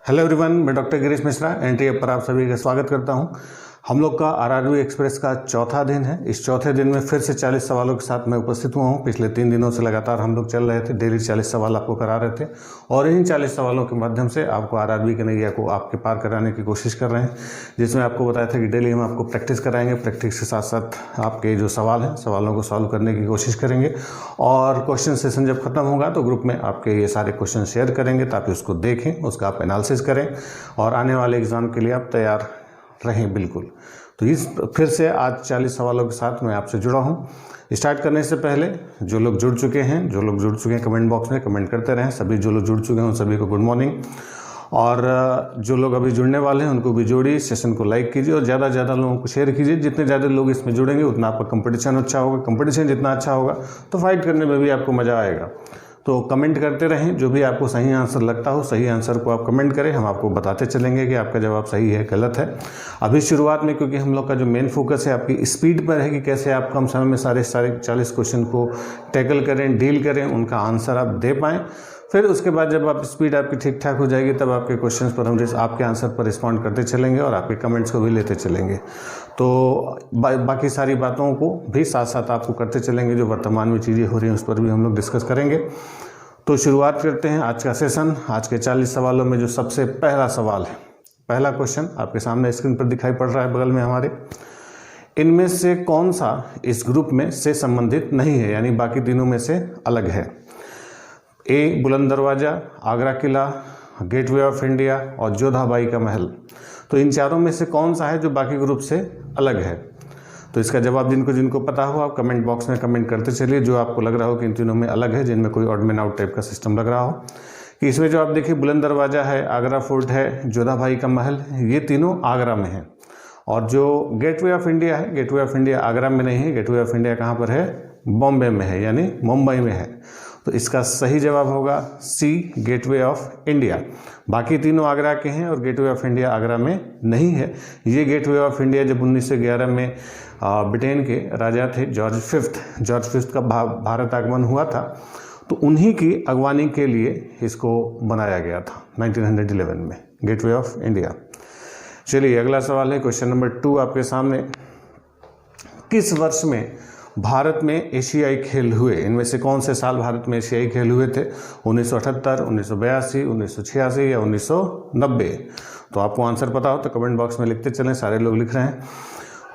Hello everyone, मैं doctor Girish Mishra NT app पर आप सभी का स्वागत करता हूं। हम लोग का आरआरबी एक्सप्रेस का चौथा दिन है। इस चौथे दिन में फिर से 40 सवालों के साथ मैं उपस्थित हुआ हूं। पिछले 3 दिनों से लगातार हम लोग चल रहे थे, डेली 40 सवाल आपको करा रहे थे और इन 40 सवालों के माध्यम से आपको आरआरबी के नैया को आपके पार कराने की कोशिश कर रहे हैं, जिसमें आपको बताया था कि डेली हम आपको प्रैक्टिस कराएंगे। प्रैक्टिस के साथ साथ आपके जो सवाल हैं, सवालों को सॉल्व करने की कोशिश करेंगे और क्वेश्चन सेशन जब खत्म होगा तो ग्रुप में आपके ये सारे क्वेश्चन शेयर करेंगे ताकि उसको देखें, उसका आप एनालिसिस करें और आने वाले एग्ज़ाम के लिए आप तैयार रहें। बिल्कुल। तो इस फिर से आज 40 सवालों के साथ मैं आपसे जुड़ा हूं। स्टार्ट करने से पहले जो लोग जुड़ चुके हैं कमेंट बॉक्स में कमेंट करते रहें। सभी जो लोग जुड़ चुके हैं उन सभी को गुड मॉर्निंग, और जो लोग अभी जुड़ने वाले हैं उनको भी जोड़िए, सेशन को लाइक कीजिए और ज़्यादा से ज़्यादा लोगों को शेयर कीजिए। जितने ज़्यादा लोग इसमें जुड़ेंगे उतना आपका कंपटीशन अच्छा होगा। कंपटीशन जितना अच्छा होगा तो फाइट करने में भी आपको मज़ा आएगा। तो कमेंट करते रहें, जो भी आपको सही आंसर लगता हो सही आंसर को आप कमेंट करें, हम आपको बताते चलेंगे कि आपका जवाब सही है गलत है। अभी शुरुआत में क्योंकि हम लोग का जो मेन फोकस है आपकी स्पीड पर है कि कैसे आप कम समय में सारे 40 क्वेश्चन को टैकल करें, डील करें, उनका आंसर आप दे पाएँ। फिर उसके बाद जब आप स्पीड आपकी ठीक ठाक हो जाएगी तब आपके क्वेश्चंस पर हम आपके आंसर पर रिस्पॉन्ड करते चलेंगे और आपके कमेंट्स को भी लेते चलेंगे। तो बाकी सारी बातों को भी साथ साथ आपको करते चलेंगे। जो वर्तमान में चीज़ें हो रही हैं उस पर भी हम लोग डिस्कस करेंगे। तो शुरुआत करते हैं आज का सेशन। आज के 40 सवालों में जो सबसे पहला सवाल है, पहला क्वेश्चन आपके सामने स्क्रीन पर दिखाई पड़ रहा है बगल में हमारे। इनमें से कौन सा इस ग्रुप में से संबंधित नहीं है, यानी बाकी तीनों में से अलग है? ए बुलंद दरवाज़ा, आगरा किला, गेटवे ऑफ इंडिया और जोधाबाई का महल। तो इन चारों में से कौन सा है जो बाकी ग्रुप से अलग है? तो इसका जवाब जिनको पता हो आप कमेंट बॉक्स में कमेंट करते चलिए। जो आपको लग रहा हो कि इन तीनों में अलग है, जिनमें कोई ऑड मैन आउट टाइप का सिस्टम लग रहा हो, कि इसमें जो आप देखिए बुलंद दरवाज़ा है, आगरा फोर्ट है, जोधाबाई का महल, ये तीनों आगरा में हैं। और जो गेटवे ऑफ इंडिया है, गेटवे ऑफ इंडिया आगरा में नहीं है। गेटवे ऑफ इंडिया कहाँ पर है? बॉम्बे में है, यानी मुंबई में है। तो इसका सही जवाब होगा सी, गेटवे ऑफ इंडिया। बाकी तीनों आगरा के हैं और गेटवे ऑफ इंडिया आगरा में नहीं है। ये गेटवे ऑफ इंडिया जब 1911 में ब्रिटेन के राजा थे जॉर्ज फिफ्थ का भारत आगमन हुआ था, तो उन्हीं की अगवानी के लिए इसको बनाया गया था 1911 में, गेटवे ऑफ इंडिया। चलिए अगला सवाल है क्वेश्चन नंबर 2 आपके सामने। किस वर्ष में भारत में एशियाई खेल हुए? इनमें से कौन से साल भारत में एशियाई खेल हुए थे? 1978, 1982, 1986 या 1990? तो आपको आंसर पता हो तो कमेंट बॉक्स में लिखते चलें। सारे लोग लिख रहे हैं।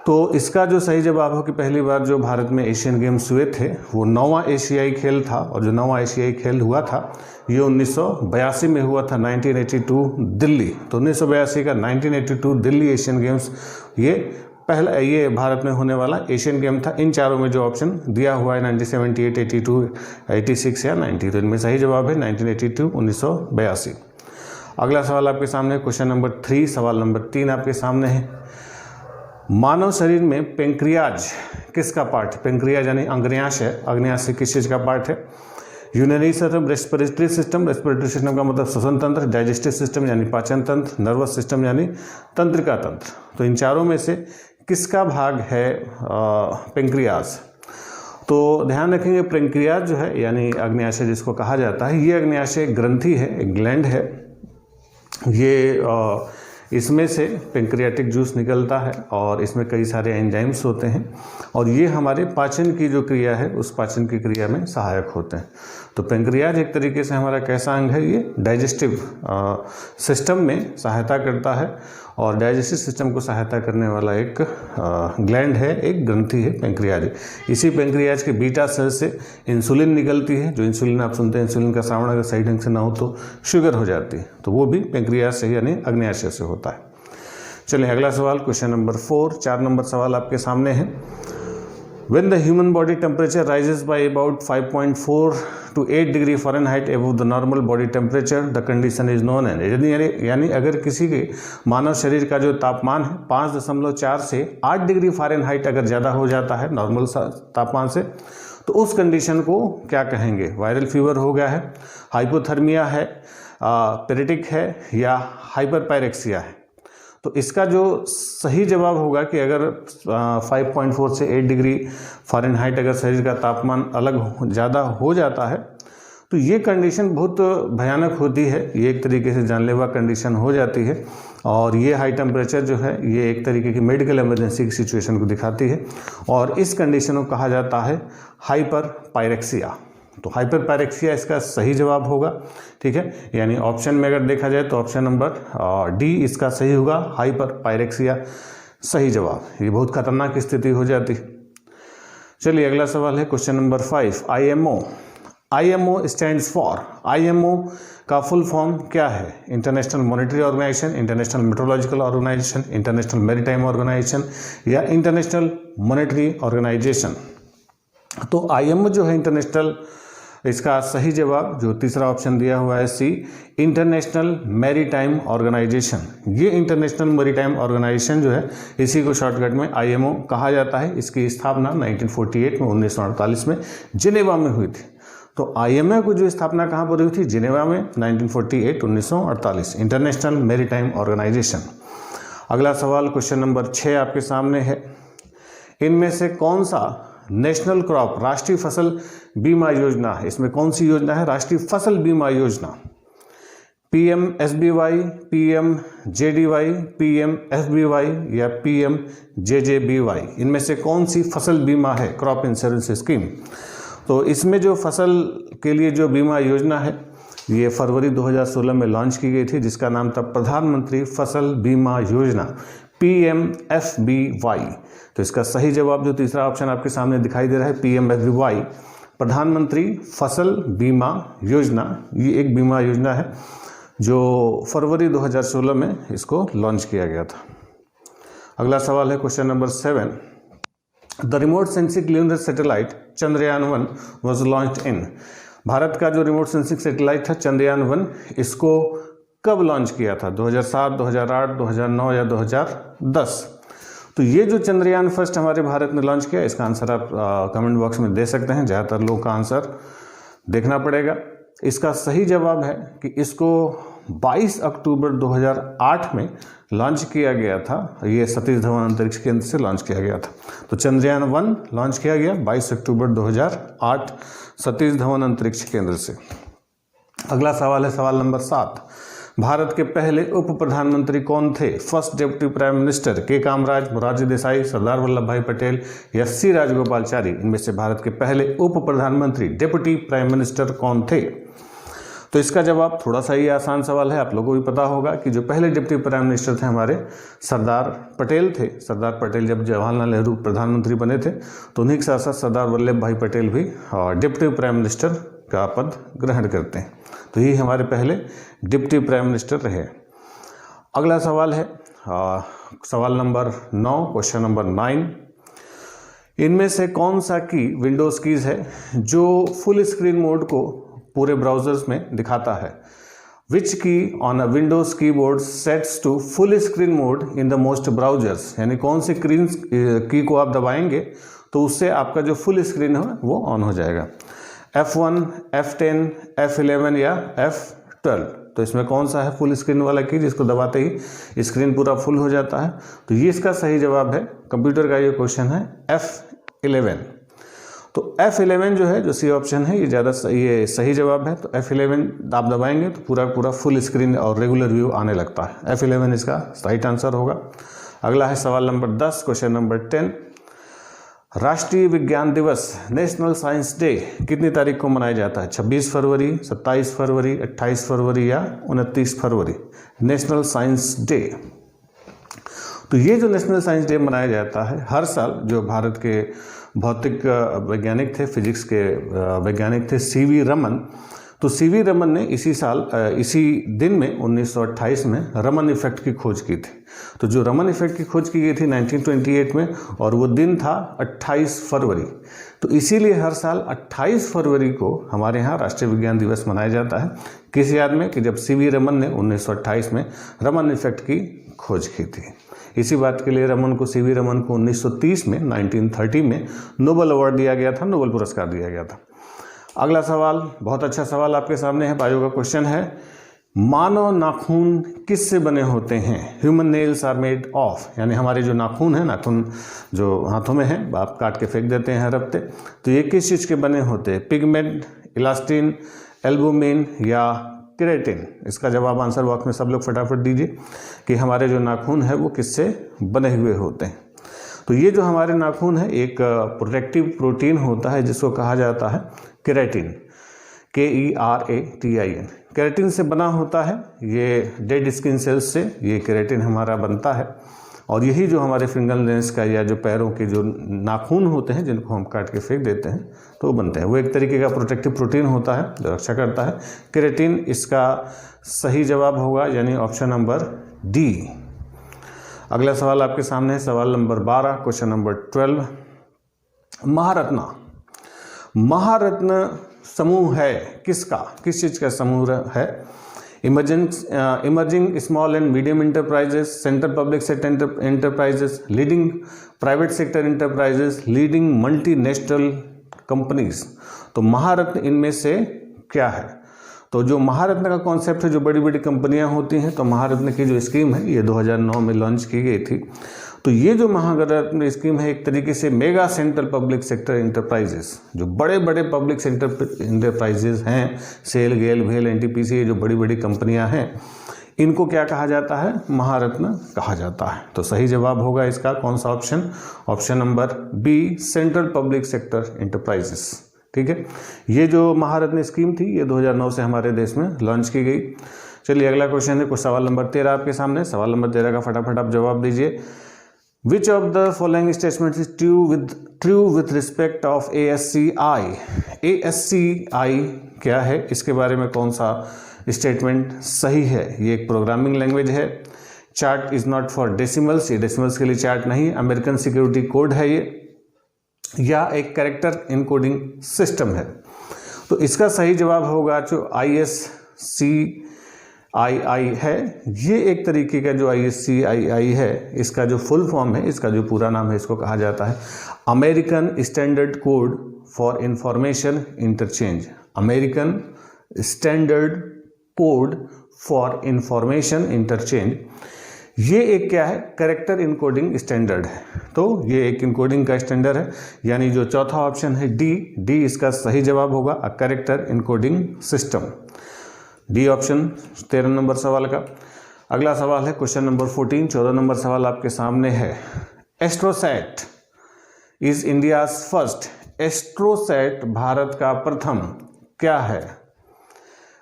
तो इसका जो सही जवाब हो कि पहली बार जो भारत में एशियन गेम्स हुए थे वो 9वां एशियाई खेल था, और जो 9वां एशियाई खेल हुआ था ये 1982 में हुआ था, 1982 दिल्ली। तो 1982 का 1982 दिल्ली एशियन गेम्स ये भारत में होने वाला एशियन गेम था। इन चारों में जो ऑप्शन दिया हुआ है 1978, 82, 86 या 90, तो इनमें सही जवाब है 1982, 1982। अगला सवाल आपके सामने क्वेश्चन नंबर 3, सवाल नंबर 3 आपके सामने है। मानव शरीर में पेंक्रियाज किसका पार्ट है? पेंक्रियाज यानी अग्न्याशय है। अग्न्याशय किस चीज़ का पार्ट है? Urinary system, respiratory system, respiratory system का मतलब श्वसन तंत्र, डाइजेस्टिव सिस्टम यानी पाचन तंत्र, नर्वस सिस्टम यानी तंत्रिका तंत्र। तो इन चारों में से किसका भाग है पेंक्रियाज? तो ध्यान रखेंगे पेंक्रियाज जो है यानी अग्न्याशय जिसको कहा जाता है, ये अग्न्याशय ग्रंथि है, एक ग्लैंड है। ये इसमें से पेंक्रियाटिक जूस निकलता है और इसमें कई सारे एंजाइम्स होते हैं और ये हमारे पाचन की जो क्रिया है उस पाचन की क्रिया में सहायक होते हैं। तो पेंक्रियाज एक तरीके से हमारा कैसा अंग है? ये डाइजेस्टिव सिस्टम में सहायता करता है और डाइजेस्टिव सिस्टम को सहायता करने वाला एक ग्लैंड है, एक ग्रंथि है पेंक्रियाज। इसी पेंक्रियाज के बीटा सेल से इंसुलिन निकलती है। जो इंसुलिन आप सुनते हैं, इंसुलिन का श्रावण अगर सही ढंग से ना हो तो शुगर हो जाती है, तो वो भी पेंक्रियाज से यानी अग्न्याशय से होता है। चलिए अगला सवाल क्वेश्चन नंबर 4, 4 नंबर सवाल आपके सामने है। When the human body temperature rises by about 5.4 to 8 degree Fahrenheit above the normal body temperature, the condition is known as। यानी अगर किसी के मानव शरीर का जो तापमान है 5.4 से 8 डिग्री फ़ारेनहाइट अगर ज़्यादा हो जाता है नॉर्मल तापमान से, तो उस कंडीशन को क्या कहेंगे? वायरल फीवर हो गया है, हाइपोथर्मिया है, पेरिटिक है या हाइपरपायरेक्सिया है? तो इसका जो सही जवाब होगा कि अगर 5.4 से 8 डिग्री फ़ारेनहाइट अगर शरीर का तापमान ज़्यादा हो जाता है तो ये कंडीशन बहुत भयानक होती है, ये एक तरीके से जानलेवा कंडीशन हो जाती है। और ये हाई टेम्परेचर जो है ये एक तरीके की मेडिकल इमरजेंसी की सिचुएशन को दिखाती है और इस कंडीशन को कहा जाता है हाइपर पायरेक्सिया। तो हाइपर पायरेक्सिया इसका सही जवाब होगा, ठीक है। यानी ऑप्शन में अगर देखा जाए तो ऑप्शन नंबर डी इसका सही होगा, हाइपर पायरेक्सिया सही जवाब। ये बहुत खतरनाक स्थिति हो जाती। चलिए अगला सवाल है question number 5, IMO stands for, IMO का फुल फॉर्म क्या है? International monetary organisation, international metrological organisation, international maritime organisation या इंटरनेशनल मॉनेटरी ऑर्गेनाइजेशन। तो IMO जो है इंटरनेशनल, इसका सही जवाब जो तीसरा ऑप्शन दिया हुआ है सी, इंटरनेशनल मैरीटाइम ऑर्गेनाइजेशन। ये इंटरनेशनल मैरीटाइम ऑर्गेनाइजेशन जो है इसी को शॉर्टकट में IMO कहा जाता है। इसकी स्थापना 1948 में 1948 में जिनेवा में हुई थी। तो IMO को जो स्थापना कहाँ पर हुई थी? जिनेवा में 1948 इंटरनेशनल मैरीटाइम ऑर्गेनाइजेशन। अगला सवाल क्वेश्चन नंबर 6 आपके सामने है, इनमें से कौन सा नेशनल क्रॉप राष्ट्रीय फसल बीमा योजना है? इसमें कौन सी योजना है? राष्ट्रीय फसल बीमा योजना। PMSBY, PMJDY, PMFBY या PMJJBY, इनमें से कौन सी फसल बीमा है? Crop insurance scheme. तो इसमें जो फसल के लिए जो बीमा योजना है ये फरवरी 2016 में लॉन्च की गई थी, जिसका नाम था प्रधानमंत्री फसल बीमा योजना, PMFBY। तो इसका सही जवाब जो तीसरा ऑप्शन आपके सामने दिखाई दे रहा है, PMFBY, प्रधानमंत्री फसल बीमा योजना। ये एक बीमा योजना है जो फरवरी 2016 में इसको लॉन्च किया गया था। अगला सवाल है question number 7, the remote sensing lunar satellite Chandrayaan-1 was launched in. Bharat का जो रिमोट सेंसिंग सैटेलाइट था Chandrayaan-1, इसको कब लॉन्च किया था? 2007, 2008, 2009 या 2010? तो ये जो चंद्रयान फर्स्ट हमारे भारत में लॉन्च किया, इसका आंसर आप कमेंट बॉक्स में दे सकते हैं। ज़्यादातर लोगों का आंसर देखना पड़ेगा। इसका सही जवाब है कि इसको 22 अक्टूबर 2008 में लॉन्च किया गया था। ये सतीश धवन अंतरिक्ष केंद्र से लॉन्च किया गया था। तो Chandrayaan-1 लॉन्च किया गया 22 अक्टूबर 2008 सतीश धवन अंतरिक्ष केंद्र से। अगला सवाल है सवाल नंबर 7, भारत के पहले उप प्रधानमंत्री कौन थे? फर्स्ट डिप्टी प्राइम मिनिस्टर के कामराज, मोरारजी देसाई, सरदार वल्लभ भाई पटेल या सी राजगोपालचारी। इनमें से भारत के पहले उप प्रधानमंत्री डिप्टी प्राइम मिनिस्टर कौन थे? तो इसका जवाब थोड़ा सा ही आसान सवाल है, आप लोगों को भी पता होगा कि जो पहले डिप्टी प्राइम मिनिस्टर थे हमारे सरदार पटेल थे। सरदार पटेल जब जवाहरलाल नेहरू प्रधानमंत्री बने थे तो उन्हीं के साथ साथ सरदार वल्लभ भाई पटेल भी डिप्टी प्राइम मिनिस्टर का पद ग्रहण करते हैं। तो ये हमारे पहले डिप्टी प्राइम मिनिस्टर रहे। अगला सवाल है सवाल नंबर 9, क्वेश्चन नंबर 9, इनमें से कौन सा की विंडोज़ कीज़ है जो फुल स्क्रीन मोड को पूरे ब्राउजर्स में दिखाता है? Which key on a Windows keyboard sets to full screen mode in the most browsers. यानी कौन सी स्क्रीन की को आप दबाएंगे तो उससे आपका जो फुल स्क्रीन है वो ऑन हो जाएगा। F1, F10, F11 या F12। तो इसमें कौन सा है फुल स्क्रीन वाला की जिसको दबाते ही स्क्रीन पूरा फुल हो जाता है? तो ये इसका सही जवाब है। कंप्यूटर का ये क्वेश्चन है F11। तो F11 जो है जो सी ऑप्शन है ये सही जवाब है। तो F11 आप दबाएंगे तो पूरा फुल स्क्रीन और रेगुलर व्यू आने लगता है। F11 इसका राइट आंसर होगा। अगला है सवाल नंबर 10, क्वेश्चन नंबर 10, राष्ट्रीय विज्ञान दिवस नेशनल साइंस डे कितनी तारीख को मनाया जाता है? 26 फरवरी, 27 फरवरी, 28 फरवरी या 29 फरवरी? National science day. तो ये जो नेशनल साइंस डे मनाया जाता है हर साल, जो भारत के भौतिक वैज्ञानिक थे, फिजिक्स के वैज्ञानिक थे CV रमन। तो CV रमन ने इसी दिन में 1928 में रमन इफेक्ट की खोज की थी। तो जो रमन इफेक्ट की खोज की गई थी 1928 में, और वो दिन था 28 फरवरी। तो इसीलिए हर साल 28 फरवरी को हमारे यहाँ राष्ट्रीय विज्ञान दिवस मनाया जाता है। किस याद में? कि जब CV रमन ने 1928 में रमन इफेक्ट की खोज की थी। इसी बात के लिए CV रमन को 1930 में 1930 में नोबेल अवार्ड दिया गया था, नोबेल पुरस्कार दिया गया था। अगला सवाल बहुत अच्छा सवाल आपके सामने है। बायो का क्वेश्चन है, मानव नाखून किस से बने होते हैं? Human nails are made of. यानी हमारे जो नाखून है, नाखून जो हाथों में है आप काट के फेंक देते हैं हर हफ्ते, तो ये किस चीज़ के बने होते हैं? पिगमेंट, इलास्टिन, एल्बुमिन या केराटिन? इसका जवाब आंसर बॉक्स में सब लोग फटाफट दीजिए कि हमारे जो नाखून है वो किससे बने हुए होते हैं। तो ये जो हमारे नाखून है एक प्रोटेक्टिव प्रोटीन होता है जिसको कहा जाता है केराटिन, KERATIN। केराटिन से बना होता है, ये डेड स्किन सेल्स से ये केराटिन हमारा बनता है और यही जो हमारे फिंगर नेल्स का या जो पैरों के जो नाखून होते हैं जिनको हम काट के फेंक देते हैं तो वो बनते हैं। वो एक तरीके का प्रोटेक्टिव प्रोटीन होता है जो रक्षा करता है। केराटिन इसका सही जवाब होगा, यानी ऑप्शन नंबर डी। अगला सवाल आपके सामने है, सवाल नंबर 12, क्वेश्चन नंबर 12। महारत्न समूह है किसका? किस चीज़ का समूह है? Emerging small and medium enterprises, central public sector enterprises, leading private sector enterprises, leading multinational companies. तो महारत्न इनमें से क्या है? तो जो महारत्न का कॉन्सेप्ट है, जो बड़ी बड़ी कंपनियां होती हैं, तो महारत्न की जो स्कीम है ये 2009 में लॉन्च की गई थी। तो ये जो महारत्न स्कीम है एक तरीके से mega central public sector enterprises, जो बड़े बड़े पब्लिक सेक्टर इंटरप्राइजेस हैं, सेल, गेल, भेल, NTPC, ये जो बड़ी बड़ी कंपनियां हैं, इनको क्या कहा जाता है? महारत्न कहा जाता है। तो सही जवाब होगा इसका कौन सा option? Option number B, central public sector enterprises. ठीक है, ये जो महारत्न स्कीम थी ये 2009 से हमारे देश में लॉन्च की गई। चलिए अगला क्वेश्चन है, कुछ सवाल नंबर 13 आपके सामने। सवाल नंबर 13 का फटाफट आप जवाब दीजिए। Which of the following statements is true with respect of ASCI? ASCI क्या है, इसके बारे में कौन सा स्टेटमेंट सही है? ये एक प्रोग्रामिंग लैंग्वेज है। Chart is not for decimals, ये डेसिमल्स के लिए चार्ट नहीं है। अमेरिकन सिक्योरिटी कोड है ये, या एक कैरेक्टर इनकोडिंग सिस्टम है। तो इसका सही जवाब होगा जो ISCII है। ये एक तरीके का जो ISCII है, इसका जो फुल फॉर्म है, इसका जो पूरा नाम है, इसको कहा जाता है American standard code for information interchange. American standard code for information interchange. ये एक क्या है? कैरेक्टर इनकोडिंग स्टैंडर्ड है। तो ये एक इनकोडिंग का स्टैंडर्ड है, यानी जो चौथा ऑप्शन है डी इसका सही जवाब होगा, a character encoding system. D option 13 number सवाल का। अगला सवाल है क्वेश्चन नंबर 14, 14 नंबर सवाल आपके सामने है। AstroSat is India's first. AstroSat Bharat का प्रथम क्या है?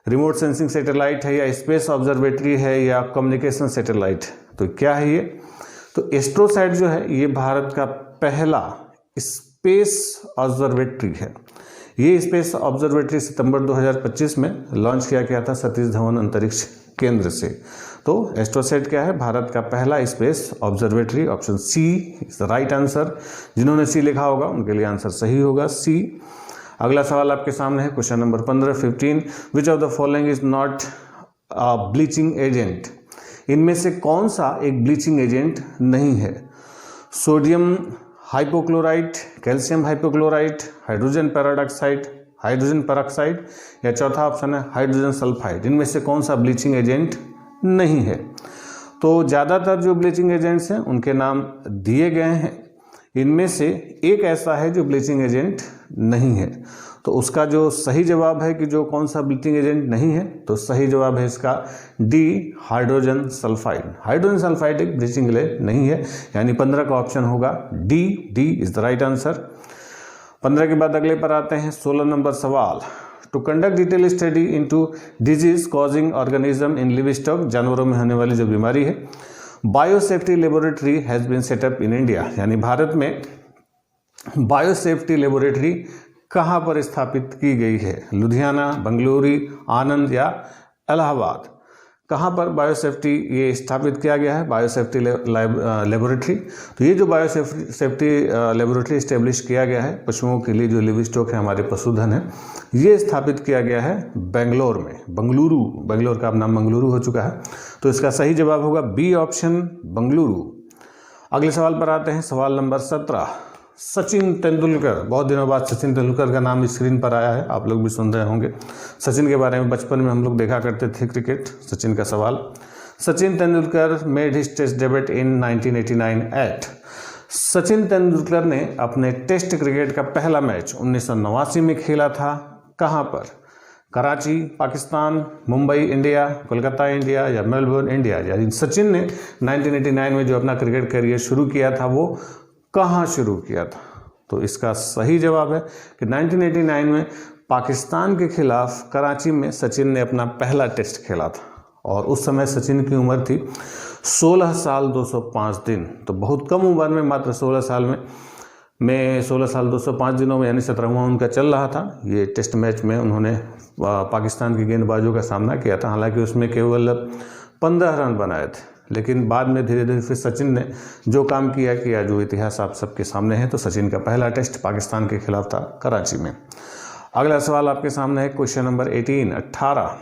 रिमोट सेंसिंग सैटेलाइट है, या स्पेस ऑब्जर्वेटरी है, या कम्युनिकेशन सैटेलाइट? तो क्या है ये? तो एस्ट्रोसैट जो है ये भारत का पहला स्पेस ऑब्जर्वेटरी है। ये स्पेस ऑब्जर्वेटरी सितंबर 2025 में लॉन्च किया गया था सतीश धवन अंतरिक्ष केंद्र से। तो एस्ट्रोसैट क्या है? भारत का पहला space observatory. Option C is the right answer. जिन्होंने सी लिखा होगा उनके लिए आंसर सही होगा सी। अगला सवाल आपके सामने है question number 15 which of the following is not a bleaching agent. इनमें से कौन सा एक ब्लीचिंग एजेंट नहीं है? Sodium hypochlorite, calcium hypochlorite, hydrogen peroxide, hydrogen peroxide, या चौथा ऑप्शन है हाइड्रोजन सल्फाइड। इनमें से कौन सा ब्लीचिंग एजेंट नहीं है? तो ज़्यादातर जो ब्लीचिंग एजेंट्स हैं उनके नाम दिए गए हैं। इनमें से एक ऐसा है जो ब्लीचिंग एजेंट नहीं है। तो उसका जो सही जवाब है कि जो कौन सा ब्लीचिंग एजेंट नहीं है, तो सही जवाब है इसका D, hydrogen sulphide. Hydrogen sulphide एक ब्लीचिंग एजेंट नहीं है, यानी 15 का ऑप्शन होगा D is the right answer. 15 के बाद अगले पर आते हैं 16 नंबर सवाल। To conduct detail study into disease causing organism in livestock, जानवरों में होने वाली जो बीमारी है, biosafety laboratory has been set up in India. यानी भारत में बायोसेफ्टी लेबोरेटरी कहाँ पर स्थापित की गई है? लुधियाना, बेंगलुरु, आनंद या इलाहाबाद? कहाँ पर बायोसेफ्टी ये स्थापित किया गया है? Biosafety laboratory. तो ये जो बायोसेफ्टी लेबोरेटरी इस्टेब्लिश किया गया है पशुओं के लिए, जो लिवस्टॉक है हमारे पशुधन है, ये स्थापित किया गया है बेंगलोर में। बेंगलोर का अब नाम बेंगलुरु हो चुका है। तो इसका सही जवाब होगा बी ऑप्शन, बेंगलुरु। अगले सवाल पर आते हैं, सवाल नंबर 17। सचिन तेंदुलकर, बहुत दिनों बाद सचिन तेंदुलकर का नाम स्क्रीन पर आया है, आप लोग भी सुन रहे होंगे। सचिन के बारे में बचपन में हम लोग देखा करते थे क्रिकेट। सचिन का सवाल, Sachin Tendulkar made his test debut in 1989 at. Sachin Tendulkar ने अपने टेस्ट क्रिकेट का पहला मैच 1989 में खेला था। कहाँ पर? कराची पाकिस्तान, मुंबई इंडिया, कोलकाता इंडिया या मेलबोर्न इंडिया। यानी सचिन ने 1989 में जो अपना क्रिकेट करियर शुरू किया था वो कहाँ शुरू किया था? तो इसका सही जवाब है कि 1989 में पाकिस्तान के खिलाफ कराची में सचिन ने अपना पहला टेस्ट खेला था और उस समय सचिन की उम्र थी 16 साल 205 दिन। तो बहुत कम उम्र में, मात्र 16 साल में 16 साल 205 दिनों में, यानी 17वां उनका चल रहा था। ये टेस्ट मैच में उन्होंने पाकिस्तान के गेंदबाजों का सामना किया था। हालांकि उसमें केवल 15 रन बनाए थे, लेकिन बाद में धीरे धीरे फिर सचिन ने जो काम किया जो इतिहास आप सबके सामने है। तो सचिन का पहला टेस्ट पाकिस्तान के खिलाफ था कराची में। अगला सवाल आपके सामने है, क्वेश्चन नंबर 18।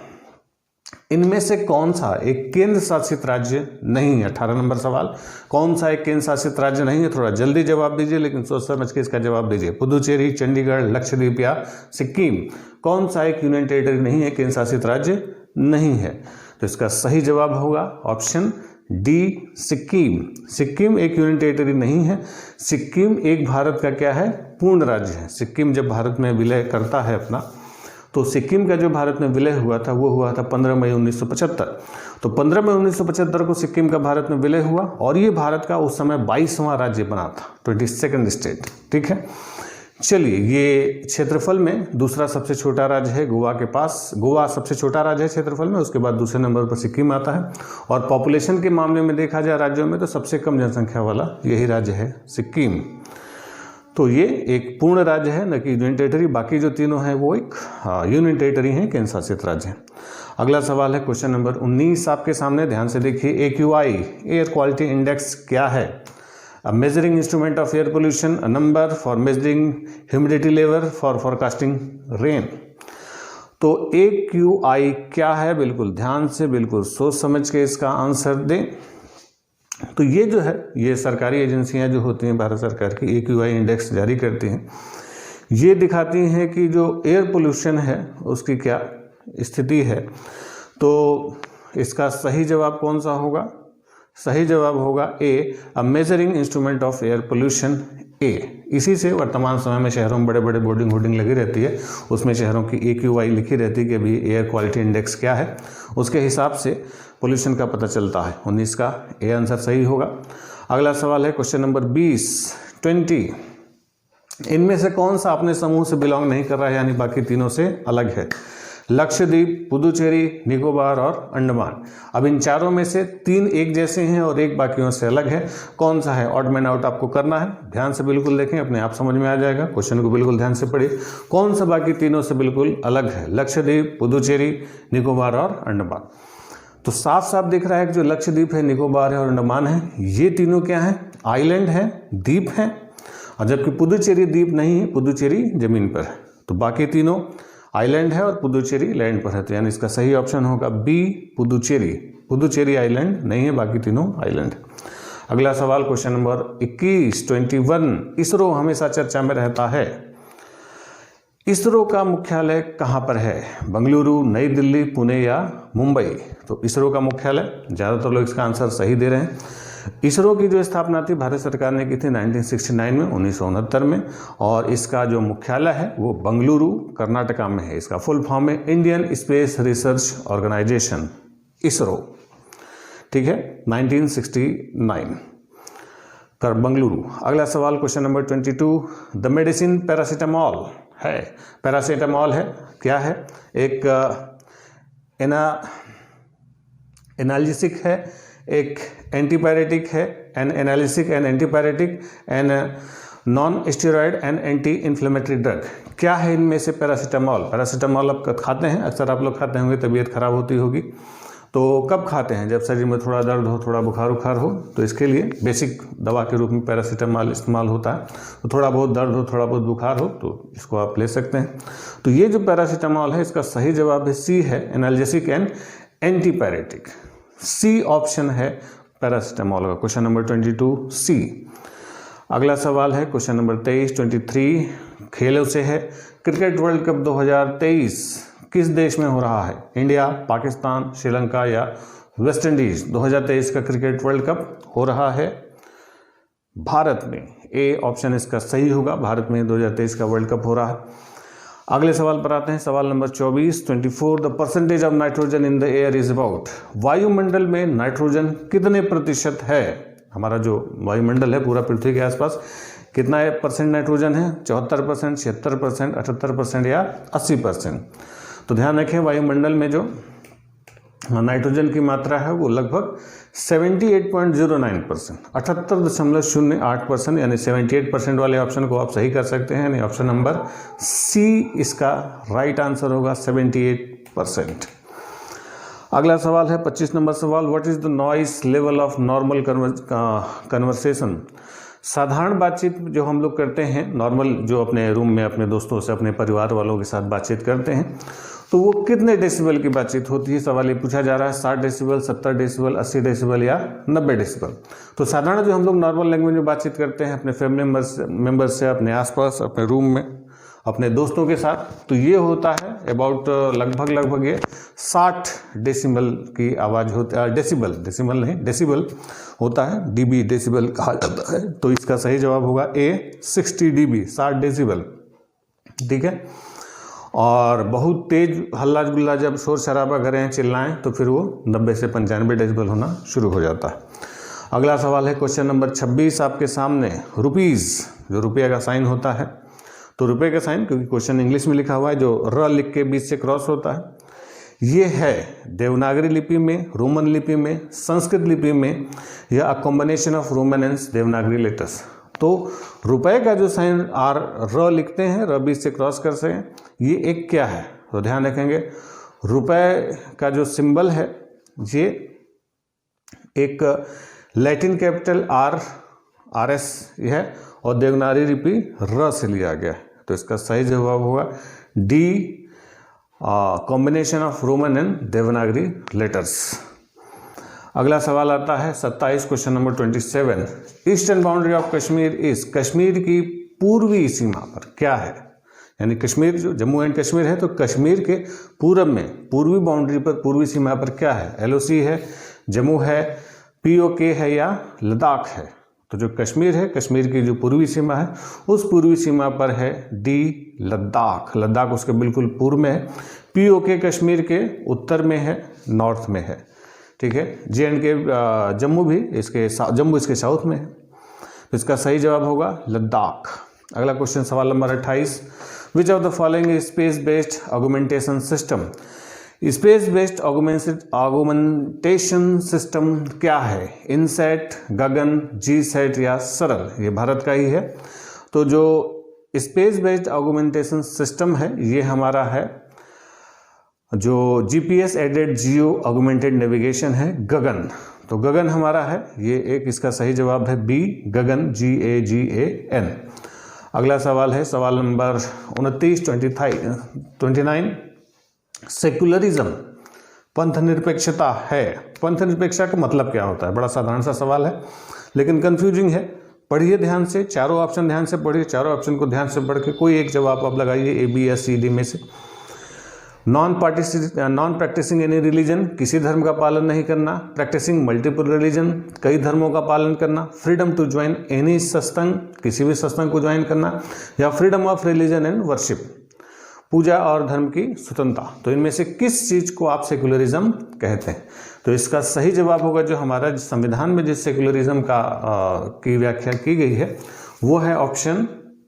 इनमें से कौन सा एक केंद्र शासित राज्य नहीं है? 18 नंबर सवाल, कौन सा एक केंद्र शासित राज्य नहीं है? थोड़ा जल्दी जवाब दीजिए, लेकिन सोच समझ के इसका जवाब दीजिए। पुदुचेरी, चंडीगढ़, लक्षद्वीप या सिक्किम? कौन सा एक यूनियन टेरिटरी नहीं है, केंद्र शासित राज्य नहीं है? तो इसका सही जवाब होगा ऑप्शन डी, सिक्किम। सिक्किम एक यूनियन टेरिटरी नहीं है। सिक्किम एक भारत का क्या है? पूर्ण राज्य है। सिक्किम जब भारत में विलय करता है अपना, तो सिक्किम का जो भारत में विलय हुआ था वो हुआ था 15 मई 1975। तो 15 मई 1975 को सिक्किम का भारत में विलय हुआ और ये भारत का उस समय 22वां राज्य बना था, 22nd स्टेट। ठीक है, चलिए, ये क्षेत्रफल में दूसरा सबसे छोटा राज्य है गोवा के पास। गोवा सबसे छोटा राज्य है क्षेत्रफल में, उसके बाद दूसरे नंबर पर सिक्किम आता है। और पॉपुलेशन के मामले में देखा जाए राज्यों में, तो सबसे कम जनसंख्या वाला यही राज्य है सिक्किम। तो ये एक पूर्ण राज्य है, न कि यूनियन टेरिटरी। बाकी जो तीनों हैं वो एक यूनियन टेरिटरी हैं, केंद्र शासित राज्य हैं। अगला सवाल है क्वेश्चन नंबर 19 आपके सामने, ध्यान से देखिए। AQI एयर क्वालिटी इंडेक्स क्या है? A measuring instrument of air pollution, a number for measuring humidity level for forecasting rain। तो AQI क्या है? बिल्कुल ध्यान से, बिल्कुल सोच समझ के इसका आंसर दें। तो ये जो है, ये सरकारी एजेंसियां जो होती हैं भारत सरकार की, AQI इंडेक्स जारी करती हैं। ये दिखाती हैं कि जो एयर पोल्यूशन है उसकी क्या स्थिति है। तो इसका सही जवाब कौन सा होगा? सही जवाब होगा A, a measuring instrument of air pollution A. इसी से वर्तमान समय में शहरों में बड़े बड़े बोर्डिंग होर्डिंग लगी रहती है, उसमें शहरों की AQI लिखी रहती है कि अभी एयर क्वालिटी इंडेक्स क्या है, उसके हिसाब से पोल्यूशन का पता चलता है। 19 का ए आंसर सही होगा। अगला सवाल है क्वेश्चन नंबर 20। इनमें से कौन सा अपने समूह से बिलोंग नहीं कर रहा है, यानी बाकी तीनों से अलग है? लक्षद्वीप, पुदुचेरी, निकोबार और अंडमान। अब इन चारों में से 3 एक जैसे हैं और एक बाकियों से अलग है। कौन सा है? ऑड मैन आउट आपको करना है। ध्यान से बिल्कुल देखें, अपने आप समझ में आ जाएगा। क्वेश्चन को बिल्कुल ध्यान से पढ़िए। कौन सा बाकी तीनों से बिल्कुल अलग है? लक्षद्वीप, पुदुचेरी, निकोबार और अंडमान। तो साफ साफ दिख रहा है कि जो लक्षद्वीप है, निकोबार है और अंडमान है, ये तीनों क्या है? आइलैंड है, द्वीप है। और जबकि पुदुचेरी द्वीप नहीं है, पुदुचेरी जमीन पर है। तो बाकी तीनों आइलैंड है और पुदुचेरी लैंड पर है। तो यानी इसका सही ऑप्शन होगा बी, पुदुचेरी। पुदुचेरी आइलैंड नहीं है, बाकी तीनों आइलैंड। अगला सवाल क्वेश्चन नंबर 21। इसरो हमेशा चर्चा में रहता है। इसरो का मुख्यालय कहाँ पर है? बेंगलुरु, नई दिल्ली, पुणे या मुंबई? तो इसरो का मुख्यालय, ज़्यादातर लोग इसका आंसर सही दे रहे हैं। इसरो की जो स्थापना थी भारत सरकार ने की थी 1969 में, 1969 में। और इसका जो मुख्यालय है वो बेंगलुरु, कर्नाटका में है। इसका फुल फॉर्म है Indian space research organisation, ISRO. ठीक है, 1969 कर बेंगलुरु। अगला सवाल question number 22। The medicine paracetamol है, पैरासीटामॉल है, क्या है? एक एनाल्जेसिक है, एक एंटीपायरेटिक है, an analgesic and antipyretic, an non steroid and anti inflammatory drug. क्या है इनमें से पैरासीटामॉल? पैरासीटामॉल आप खाते हैं, अक्सर आप लोग खाते होंगे, तबीयत खराब होती होगी। तो कब खाते हैं? जब शरीर में थोड़ा दर्द हो, थोड़ा बुखार उखार हो, तो इसके लिए बेसिक दवा के रूप में पैरासीटामॉल इस्तेमाल होता है। तो थोड़ा बहुत दर्द हो, थोड़ा बहुत बुखार हो, तो इसको आप ले सकते हैं। तो ये जो पैरासीटामॉल है, इसका सही जवाब है सी है, analgesic and antipyretic. C option है पैरासीटामॉल का, क्वेश्चन नंबर 22 सी। अगला सवाल है क्वेश्चन नंबर 23 खेलों से है। क्रिकेट वर्ल्ड कप 2023 किस देश में हो रहा है? इंडिया, पाकिस्तान, श्रीलंका या वेस्ट इंडीज? 2023 का क्रिकेट वर्ल्ड कप हो रहा है भारत में। ए ऑप्शन इसका सही होगा, भारत में 2023 का वर्ल्ड कप हो रहा है। अगले सवाल पर आते हैं, सवाल number 24 the percentage of nitrogen in the air is about. वायुमंडल में नाइट्रोजन कितने प्रतिशत है? हमारा जो वायुमंडल है पूरा पृथ्वी के आसपास, कितना परसेंट नाइट्रोजन है? 74%, 76%, 78% या 80%। तो ध्यान रखें, वायुमंडल में जो नाइट्रोजन की मात्रा है वो लगभग 78.09%, 78.08%, यानी 78% वाले ऑप्शन को आप सही कर सकते हैं, यानी ऑप्शन नंबर सी इसका राइट आंसर होगा, 78%। अगला सवाल है 25 नंबर सवाल, what is the noise level of normal conversation. साधारण बातचीत जो हम लोग करते हैं, नॉर्मल जो अपने रूम में अपने दोस्तों से, अपने परिवार वालों के साथ बातचीत करते हैं, तो वो कितने डेसिबल की बातचीत होती है? सवाल ये पूछा जा रहा है, 60 डेसिबल, 70 डेसिबल, 80 डेसिबल या 90 डेसिबल। तो साधारण जो हम लोग नॉर्मल लैंग्वेज में बातचीत करते हैं अपने फैमिली मेम्बर्स से, अपने आसपास, अपने रूम में, अपने दोस्तों के साथ, तो ये होता है अबाउट लगभग ये 60 डेसिबल की आवाज़ होती है, डेसिबल नहीं, डेसिबल होता है, डीबी डेसिबल कहा जाता है। तो इसका सही जवाब होगा ए 60 डीबी, 60 डेसिबल। ठीक है। और बहुत तेज हल्ला गुल्ला जब शोर शराबा करें, चिल्लाएं, तो फिर वो 90 से 95 डेसिबल होना शुरू हो जाता है। अगला सवाल है क्वेश्चन नंबर 26 आपके सामने, रुपीज़, जो रुपये का साइन होता है, तो रुपये का साइन, क्योंकि क्वेश्चन इंग्लिश में लिखा हुआ है, जो र लिख के बीच से क्रॉस होता है, ये है देवनागरी लिपि में, रोमन लिपि में, संस्कृत लिपि में, या a combination of Roman and Devanagari letters. तो रुपए का जो साइन आर र लिखते हैं, र बीच से क्रॉस कर से, ये एक क्या है? तो ध्यान रखेंगे, रुपए का जो सिंबल है ये एक लैटिन कैपिटल आर एस है, और देवनागरी लिपि र से लिया गया है। तो इसका सही जवाब होगा D, combination of Roman and Devanagari letters. अगला सवाल आता है 27, question number 27, eastern boundary of Kashmir is, Kashmir की पूर्वी सीमा पर क्या है? यानी कश्मीर जो जम्मू एंड कश्मीर है, तो कश्मीर के पूरब में, पूर्वी बाउंड्री पर, पूर्वी सीमा पर क्या है? एलओसी है, जम्मू है, पीओके है या लद्दाख है? तो जो कश्मीर है, कश्मीर की जो पूर्वी सीमा है, उस पूर्वी सीमा पर है डी, लद्दाख। लद्दाख उसके बिल्कुल पूर्व में है, पीओके कश्मीर के उत्तर में है, नॉर्थ में है। ठीक है। जे&के जम्मू भी जम्मू इसके साउथ में है। तो इसका सही जवाब होगा लद्दाख। अगला क्वेश्चन सवाल number 28, which of the following space based augmentation system. Space based augmentation system क्या है? इनसेट, गगन, जीसैट या सरल? ये भारत का ही है। तो जो स्पेस बेस्ड ऑगमेंटेशन सिस्टम है, ये हमारा है जो GPS aided geo augmented navigation है, गगन। तो गगन हमारा है, ये एक इसका सही जवाब है बी, गगन, GAGAN। अगला सवाल है सवाल नंबर 29, सेकुलरिज्म, पंथ निरपेक्षता है। पंथ निरपेक्षता का मतलब क्या होता है? बड़ा साधारण सा सवाल है, लेकिन कंफ्यूजिंग है। पढ़िए ध्यान से, चारों ऑप्शन ध्यान से पढ़िए, चारों ऑप्शन को ध्यान से पढ़ के कोई एक जवाब आप लगाइए, ए, बी या सी, डी में से। नॉन प्रैक्टिसिंग एनी रिलीजन, किसी धर्म का पालन नहीं करना। प्रैक्टिसिंग मल्टीपल रिलीजन, कई धर्मों का पालन करना। फ्रीडम टू ज्वाइन एनी सत्संग, किसी भी सत्संग को ज्वाइन करना। या freedom of religion and worship, पूजा और धर्म की स्वतंत्रता। तो इनमें से किस चीज को आप सेकुलरिज्म कहते हैं? तो इसका सही जवाब होगा, जो हमारा संविधान में जिस सेकुलरिज्म की व्याख्या की गई है, वो है option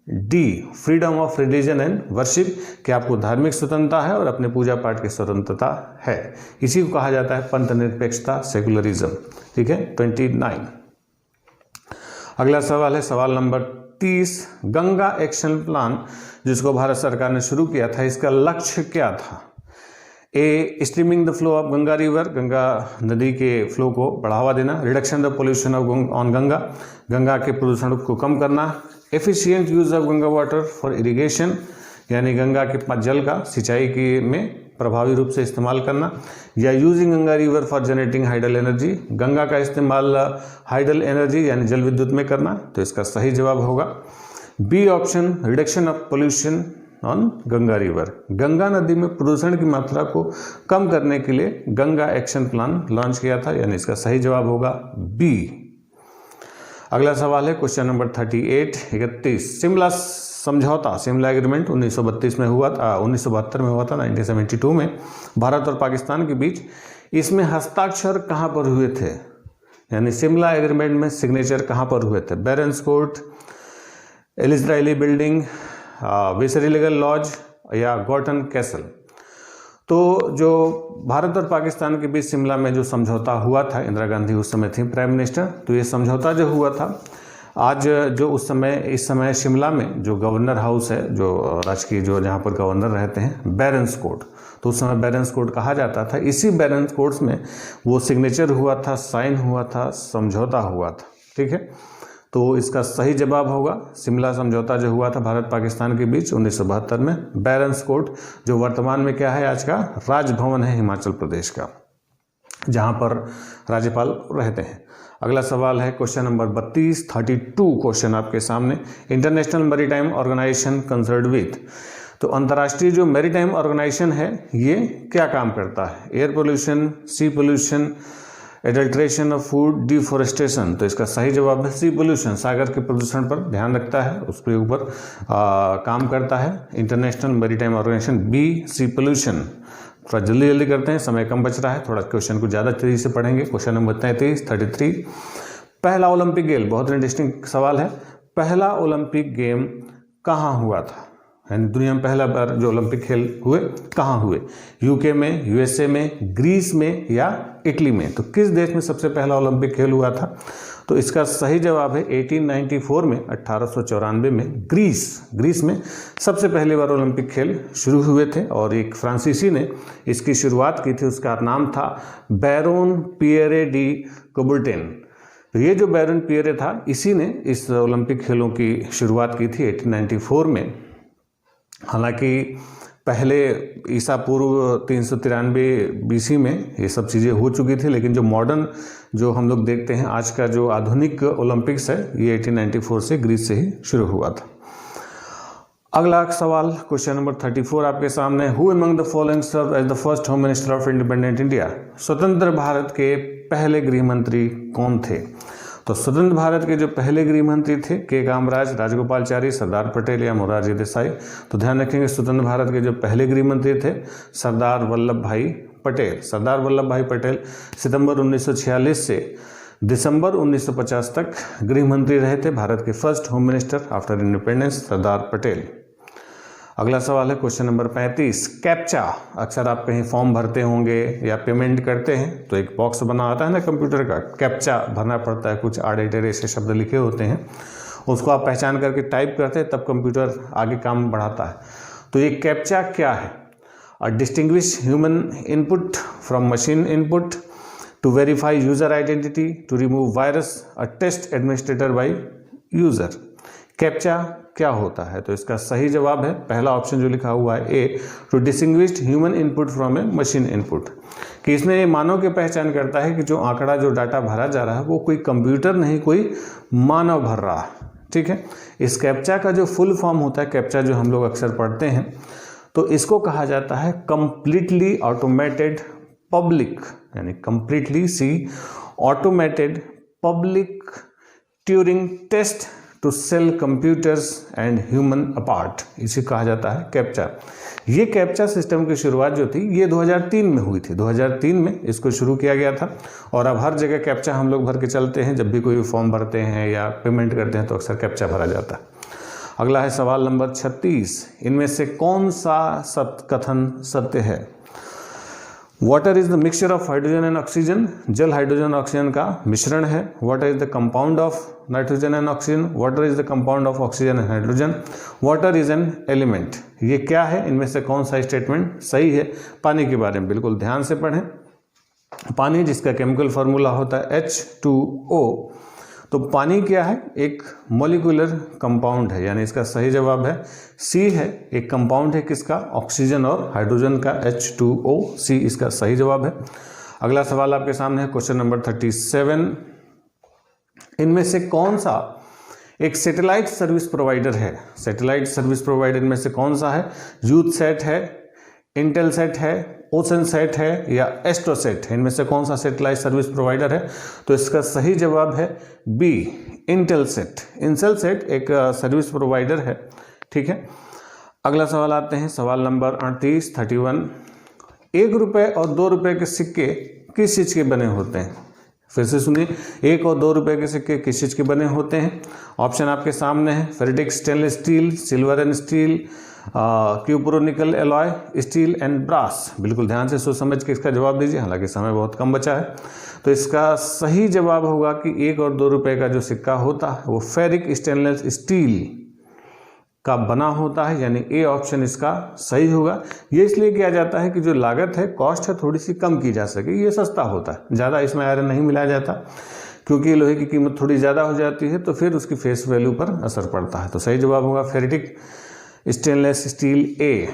D, freedom of religion and worship, कि आपको धार्मिक स्वतंत्रता है और अपने पूजा पाठ की स्वतंत्रता है। इसी को कहा जाता है पंथ निरपेक्षता, सेकुलरिज्म। ठीक है। 29। अगला सवाल है सवाल नंबर 30, गंगा एक्शन प्लान जिसको भारत सरकार ने शुरू किया था, इसका लक्ष्य क्या था? A, streaming the flow of Ganga river, Ganga नदी के फ्लो को बढ़ावा देना। Reduction the pollution on Ganga, Ganga के प्रदूषण को कम करना। Efficient use of Ganga water for irrigation, यानी गंगा के जल का सिंचाई की में प्रभावी रूप से इस्तेमाल करना। या using Ganga river for generating hydel energy, Ganga का इस्तेमाल हाइडल एनर्जी यानी जल विद्युत में करना। तो इसका सही जवाब होगा B option, reduction of pollution on Ganga river. Ganga नदी में प्रदूषण की मात्रा को कम करने के लिए गंगा एक्शन प्लान लॉन्च किया था, यानी इसका सही जवाब होगा बी। अगला सवाल है क्वेश्चन नंबर 31, समझौता शिमला एग्रीमेंट 1932 में हुआ था, 1972 में हुआ था, 1972 में भारत और पाकिस्तान के बीच। इसमें हस्ताक्षर कहाँ पर हुए थे, यानी शिमला एग्रीमेंट में सिग्नेचर कहाँ पर हुए थे? बैरन्स कोर्ट, एलिसराइली बिल्डिंग, विसरी लीगल लॉज या गॉर्टन कैसल। तो जो भारत और पाकिस्तान के बीच शिमला में जो समझौता हुआ था, इंदिरा गांधी उस समय थी प्राइम मिनिस्टर, तो ये समझौता जो हुआ था, आज जो इस समय शिमला में जो गवर्नर हाउस है, जो राजकीय जो जहाँ पर गवर्नर रहते हैं, बैरन्स कोर्ट, तो उस समय बैरन्स कोर्ट कहा जाता था। इसी बैरन्स कोर्ट में वो सिग्नेचर हुआ था, साइन हुआ था, समझौता हुआ था। ठीक है, तो इसका सही जवाब होगा शिमला समझौता जो हुआ था भारत पाकिस्तान के बीच 1972 में, बैरन्स कोर्ट, जो वर्तमान में क्या है, आज का राजभवन है हिमाचल प्रदेश का, जहाँ पर राज्यपाल रहते हैं। अगला सवाल है क्वेश्चन नंबर 32 क्वेश्चन आपके सामने। International maritime organisation concerned with, तो अंतर्राष्ट्रीय जो मैरीटाइम ऑर्गेनाइजेशन है ये क्या काम करता है? Air pollution, sea pollution, adulteration of food, deforestation. तो इसका सही जवाब है सी पोल्यूशन, सागर के प्रदूषण पर ध्यान रखता है, उसके ऊपर काम करता है international maritime organisation. B sea pollution. थोड़ा जल्दी करते हैं, समय कम बच रहा है, थोड़ा क्वेश्चन को ज़्यादा तेजी से पढ़ेंगे। क्वेश्चन नंबर 33 पहला ओलंपिक गेम, बहुत इंटरेस्टिंग सवाल है। पहला ओलंपिक गेम कहाँ हुआ था, यानी दुनिया में पहला बार जो ओलंपिक खेल हुए कहाँ हुए? यूके में, यूएसए में, ग्रीस में या इटली में? तो किस देश में सबसे पहला ओलंपिक खेल हुआ था? तो इसका सही जवाब है 1894 में, 1894 में ग्रीस में सबसे पहली बार ओलंपिक खेल शुरू हुए थे, और एक फ्रांसीसी ने इसकी शुरुआत की थी, उसका नाम था बैरोन पियरे डी कुबर्टेन। तो ये जो बैरोन पियरे था, इसी ने इस ओलंपिक खेलों की शुरुआत की थी 1894 में। हालांकि पहले ईसा पूर्व 393 BC में ये सब चीज़ें हो चुकी थी, लेकिन जो मॉडर्न जो हम लोग देखते हैं आज का जो आधुनिक ओलंपिक्स है, ये 1894 से ग्रीस से ही शुरू हुआ था। अगला सवाल क्वेश्चन नंबर 34 आपके सामने। Who among the following serve as the first home minister of independent India? स्वतंत्र भारत के पहले गृह मंत्री कौन थे? तो स्वतंत्र भारत के जो पहले गृह मंत्री थे, के कामराज, राजगोपालचारी, सरदार पटेल या मोरारजी देसाई? तो ध्यान रखेंगे स्वतंत्र भारत के जो पहले गृह मंत्री थे सरदार वल्लभ भाई पटेल। सरदार वल्लभ भाई पटेल सितंबर 1946 से दिसंबर 1950 तक गृह मंत्री रहे थे, भारत के first home minister after independence Sardar Patel. अगला सवाल है क्वेश्चन नंबर 35 कैप्चा। अक्सर आप कहीं फॉर्म भरते होंगे या पेमेंट करते हैं तो एक बॉक्स बना आता है ना कंप्यूटर का, कैप्चा भरना पड़ता है, कुछ आड़े टेढ़े से शब्द लिखे होते हैं, उसको आप पहचान करके टाइप करते हैं, तब कंप्यूटर आगे काम बढ़ाता है। तो ये कैप्चा क्या है? A distinguish human input from machine input, to verify user identity, to remove virus, a test administrator by user. Captcha क्या होता है? तो इसका सही जवाब है पहला ऑप्शन जो लिखा हुआ है A, to distinguish human input from a machine input, कि इसमें ये मानव की पहचान करता है कि जो आंकड़ा जो डाटा भरा जा रहा है वो कोई कंप्यूटर नहीं, कोई मानव भर रहा है। ठीक है, इस कैप्चा का जो फुल फॉर्म होता है, कैप्चा जो हम लोग अक्सर पढ़ते हैं, तो इसको कहा जाता है कंप्लीटली ऑटोमेटेड पब्लिक, यानी completely automated public Turing test to sell computers and human apart, इसे कहा जाता है कैप्चा। ये कैप्चा सिस्टम की शुरुआत जो थी ये 2003 में हुई थी, 2003 में इसको शुरू किया गया था, और अब हर जगह कैप्चा हम लोग भर के चलते हैं, जब भी कोई फॉर्म भरते हैं या पेमेंट करते हैं तो अक्सर कैप्चा भरा जाता है। अगला है सवाल नंबर 36, इनमें से कौन सा कथन सत्य है? Water is the mixture of hydrogen and oxygen, जल हाइड्रोजन ऑक्सीजन का मिश्रण है। Water is the compound of nitrogen and oxygen, water is the compound of oxygen and hydrogen, water is an element. ये क्या है? इनमें से कौन सा स्टेटमेंट सही है? पानी के बारे में बिल्कुल ध्यान से पढ़ें। पानी जिसका केमिकल फार्मूला होता है H2O, तो पानी क्या है? एक मॉलिक्यूलर कंपाउंड है, यानी इसका सही जवाब है सी है, एक कंपाउंड है किसका? ऑक्सीजन और हाइड्रोजन का, H2O, सी इसका सही जवाब है। अगला सवाल आपके सामने है क्वेश्चन नंबर 37, इनमें से कौन सा एक सैटेलाइट सर्विस प्रोवाइडर है? सैटेलाइट सर्विस प्रोवाइडर इनमें से कौन सा है? यूथसेट है, इंटेलसेट है, ओशनसेट है या एस्ट्रोसेट है? इनमें से कौन सा सैटेलाइट सर्विस प्रोवाइडर है? तो इसका सही जवाब है बी, इंटेलसेट। इंटेलसेट एक सर्विस प्रोवाइडर है ठीक है, अगला सवाल आते हैं, सवाल नंबर 38 31। 1 रुपये और 2 रुपये के सिक्के किस चीज़ के बने होते हैं? फिर से सुनिए, 1 और 2 रुपये के सिक्के किस चीज़ के बने होते हैं? ऑप्शन आपके सामने है, ferritic stainless steel, silver and steel, cupronickel alloy steel and brass. बिल्कुल ध्यान से सोच समझ के इसका जवाब दीजिए, हालांकि समय बहुत कम बचा है। तो इसका सही जवाब होगा कि 1 और 2 रुपये का जो सिक्का होता है वो फेरिक स्टेनलेस स्टील का बना होता है, यानी ए ऑप्शन इसका सही होगा। ये इसलिए किया जाता है कि जो लागत है, कॉस्ट है, थोड़ी सी कम की जा सके, ये सस्ता होता है, ज़्यादा इसमें आयरन नहीं मिलाया जाता, क्योंकि लोहे की कीमत थोड़ी ज़्यादा हो जाती है तो फिर उसकी फेस वैल्यू पर असर पड़ता है। तो सही जवाब होगा ferritic stainless steel A.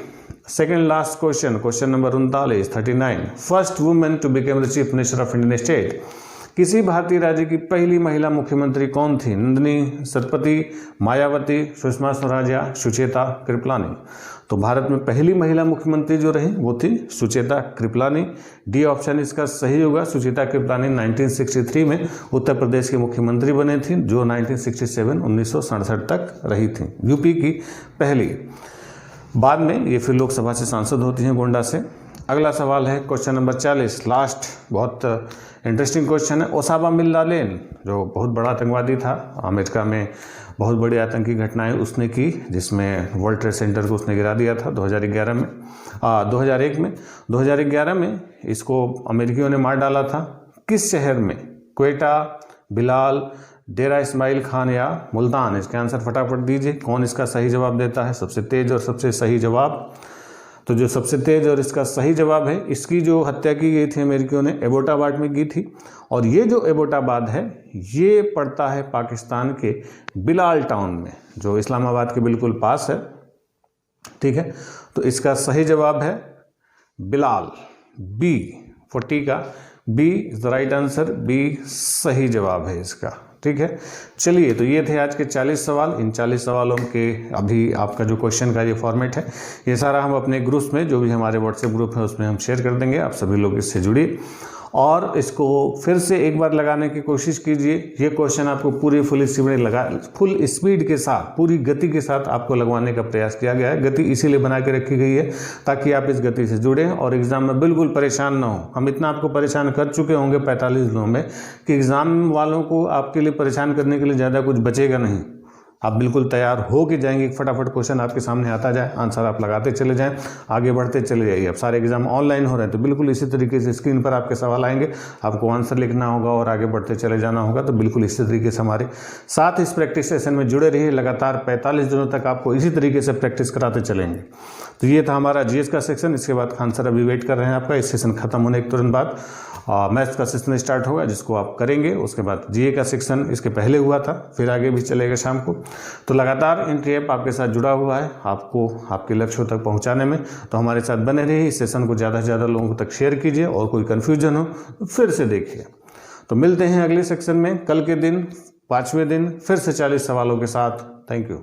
Second last question, question number 39 39। First women to become the chief minister of Indian state. किसी भारतीय राज्य की पहली महिला मुख्यमंत्री कौन थी? नंदिनी, सतपथी, मायावती, सुषमा स्वराज या सुचेता कृपलानी। तो भारत में पहली महिला मुख्यमंत्री जो रही वो थी सुचेता कृपलानी। डी ऑप्शन इसका सही होगा। सुचेता कृपलानी 1963 में उत्तर प्रदेश के मुख्यमंत्री बने थी, जो 1967 तक रही थी, यूपी की पहली। बाद में ये फिर लोकसभा से सांसद होती हैं गोंडा से। अगला सवाल है क्वेश्चन नंबर 40, लास्ट, बहुत इंटरेस्टिंग क्वेश्चन है। ओसामा बिन लादेन जो बहुत बड़ा आतंकवादी था, अमेरिका में बहुत बड़ी आतंकी घटनाएं उसने की, जिसमें वर्ल्ड ट्रेड सेंटर को उसने गिरा दिया था 2011 में 2011 में इसको अमेरिकियों ने मार डाला था। किस शहर में? क्वेटा, बिलाल, डेरा इस्माइल खान या मुल्तान? इसके आंसर फटाफट दीजिए, कौन इसका सही जवाब देता है? सबसे तेज और सबसे सही जवाब, तो जो सबसे तेज और इसका सही जवाब है, इसकी जो हत्या की गई थी अमेरिकियों ने एबोटाबाद में की थी, और ये जो एबोटाबाद है ये पड़ता है पाकिस्तान के बिलाल टाउन में, जो इस्लामाबाद के बिल्कुल पास है, ठीक है। तो इसका सही जवाब है बिलाल, बी 40 का B is the right answer, B सही जवाब है इसका, ठीक है। चलिए, तो ये थे आज के 40 सवाल। इन 40 सवालों के अभी आपका जो क्वेश्चन का ये फॉर्मेट है, ये सारा हम अपने ग्रुप्स में, जो भी हमारे व्हाट्सएप ग्रुप है उसमें हम शेयर कर देंगे। आप सभी लोग इससे जुड़िए और इसको फिर से एक बार लगाने की कोशिश कीजिए। ये क्वेश्चन आपको पूरी फुल स्पीड के साथ, पूरी गति के साथ आपको लगवाने का प्रयास किया गया है। गति इसीलिए बना के रखी गई है ताकि आप इस गति से जुड़ें और एग्ज़ाम में बिल्कुल परेशान ना हो। हम इतना आपको परेशान कर चुके होंगे 45 दिनों में कि एग्ज़ाम वालों को आपके लिए परेशान करने के लिए ज़्यादा कुछ बचेगा नहीं। आप बिल्कुल तैयार हो के जाएंगे, फटाफट क्वेश्चन आपके सामने आता जाए, आंसर आप लगाते चले जाएं, आगे बढ़ते चले जाइए। अब सारे एग्जाम ऑनलाइन हो रहे हैं तो बिल्कुल इसी तरीके से स्क्रीन पर आपके सवाल आएंगे, आपको आंसर लिखना होगा और आगे बढ़ते चले जाना होगा। तो बिल्कुल इसी तरीके से हमारे साथ इस प्रैक्टिस सेशन में जुड़े रहिए। लगातार 45 दिनों तक आपको इसी तरीके से प्रैक्टिस कराते चलेंगे। तो ये था हमारा जीएस का सेक्शन। इसके बाद खान सर अभी वेट कर रहे हैं आपका। इस सेशन खत्म होने के तुरंत बाद मैथ्स का सेक्शन स्टार्ट होगा, जिसको आप करेंगे। उसके बाद जीए का सेक्शन इसके पहले हुआ था, फिर आगे भी चलेगा शाम को। तो लगातार एंट्री ऐप आपके साथ जुड़ा हुआ है आपको आपके लक्ष्यों तक पहुंचाने में। तो हमारे साथ बने रहिए, इस सेशन को ज़्यादा से ज़्यादा लोगों तक शेयर कीजिए और कोई कन्फ्यूजन हो तो फिर से देखिए। तो मिलते हैं अगले सेक्शन में कल के दिन 5वें दिन फिर से 40 सवालों के साथ। Thank you.